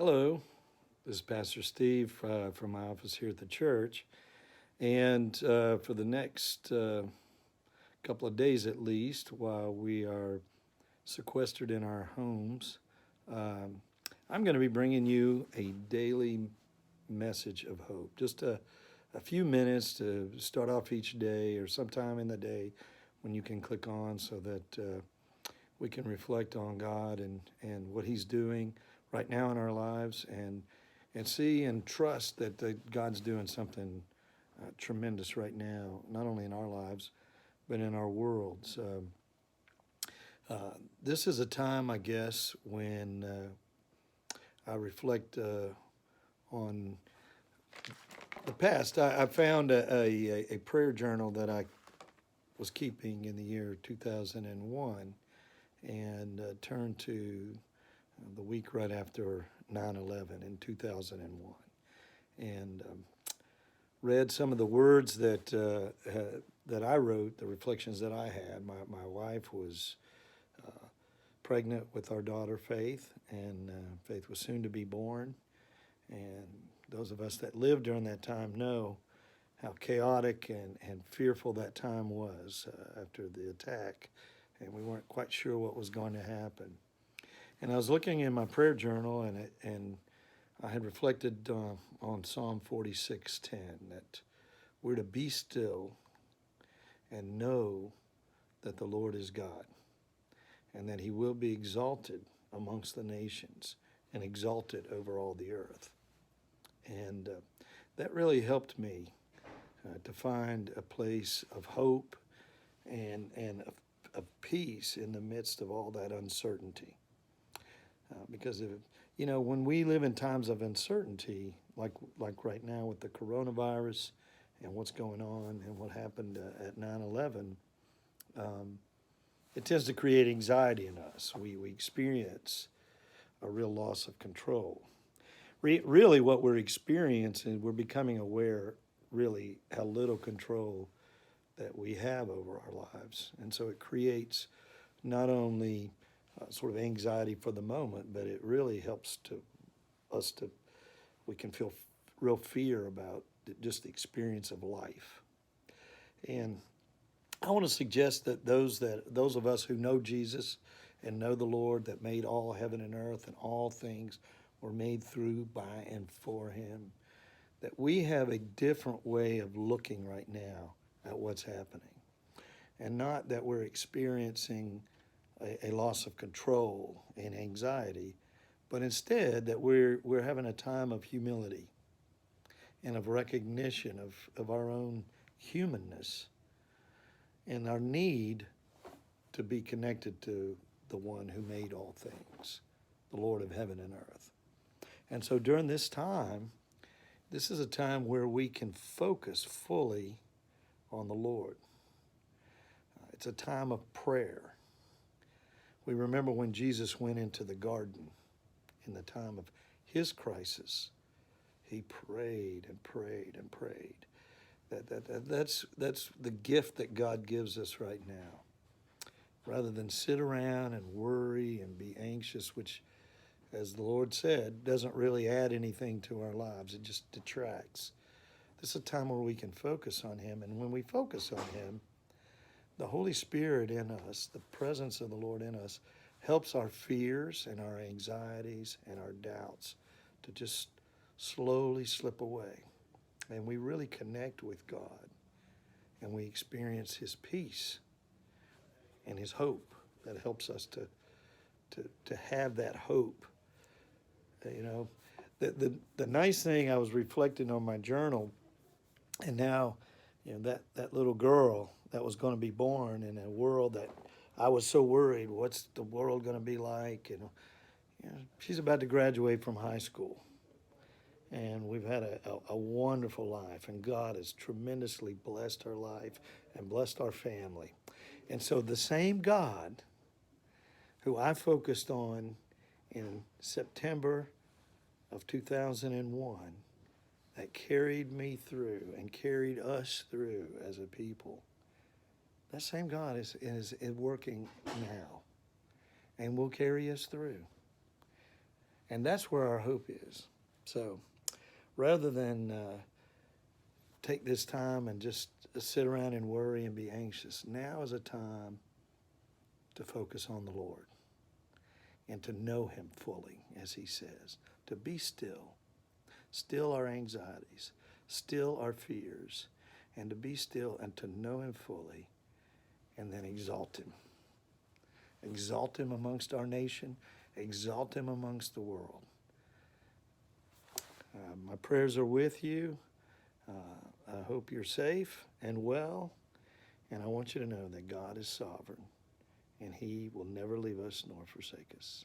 Hello, this is Pastor Steve from my office here at the church. And for the next couple of days at least, while we are sequestered in our homes, I'm going to be bringing you a daily message of hope. Just a few minutes to start off each day or sometime in the day when you can click on so that we can reflect on God and what He's doing right now in our lives and see and trust that God's doing something tremendous right now, not only in our lives, but in our world. So this is a time, I guess, when I reflect on the past. I found a prayer journal that I was keeping in the year 2001 and turned to the week right after 9/11 in 2001, and read some of the words that I wrote, the reflections that I had. My wife was pregnant with our daughter Faith, and Faith was soon to be born. And those of us that lived during that time know how chaotic and fearful that time was after the attack, and we weren't quite sure what was going to happen. And I was looking in my prayer journal, and I had reflected on Psalm 46:10, that we're to be still and know that the Lord is God, and that He will be exalted amongst the nations and exalted over all the earth. And that really helped me to find a place of hope and of peace in the midst of all that uncertainty. Because when we live in times of uncertainty, like right now with the coronavirus and what's going on and what happened at 9/11, it tends to create anxiety in us. We experience a real loss of control. Really, what we're experiencing, we're becoming aware, really, how little control that we have over our lives, and so it creates not only sort of anxiety for the moment, but it really helps we can feel real fear about just the experience of life. And I want to suggest that those of us who know Jesus and know the Lord that made all heaven and earth and all things were made through, by, and for Him, that we have a different way of looking right now at what's happening. And not that we're experiencing a loss of control and anxiety, but instead that we're having a time of humility and of recognition of our own humanness and our need to be connected to the one who made all things, the Lord of heaven and earth. And so during this time, this is a time where we can focus fully on the Lord. It's a time of prayer. We remember when Jesus went into the garden in the time of His crisis. He prayed and prayed and prayed. That's the gift that God gives us right now. Rather than sit around and worry and be anxious, which, as the Lord said, doesn't really add anything to our lives. It just detracts. This is a time where we can focus on Him. And when we focus on Him, the Holy Spirit in us, the presence of the Lord in us, helps our fears and our anxieties and our doubts to just slowly slip away. And we really connect with God, and we experience His peace and His hope that helps us to have that hope. The nice thing, I was reflecting on my journal, and now, that little girl that was going to be born in a world that I was so worried, what's the world going to be like? She's about to graduate from high school. And we've had a wonderful life, and God has tremendously blessed her life and blessed our family. And so the same God who I focused on in September of 2001, that carried me through and carried us through as a people, that same God is working now and will carry us through. And that's where our hope is. So rather than take this time and just sit around and worry and be anxious, now is a time to focus on the Lord and to know him fully, as he says, to be still our anxieties, still our fears, and to be still and to know him fully, and then exalt him. Exalt him amongst our nation, exalt him amongst the world. My prayers are with you. I hope you're safe and well, and I want you to know that God is sovereign, and he will never leave us nor forsake us.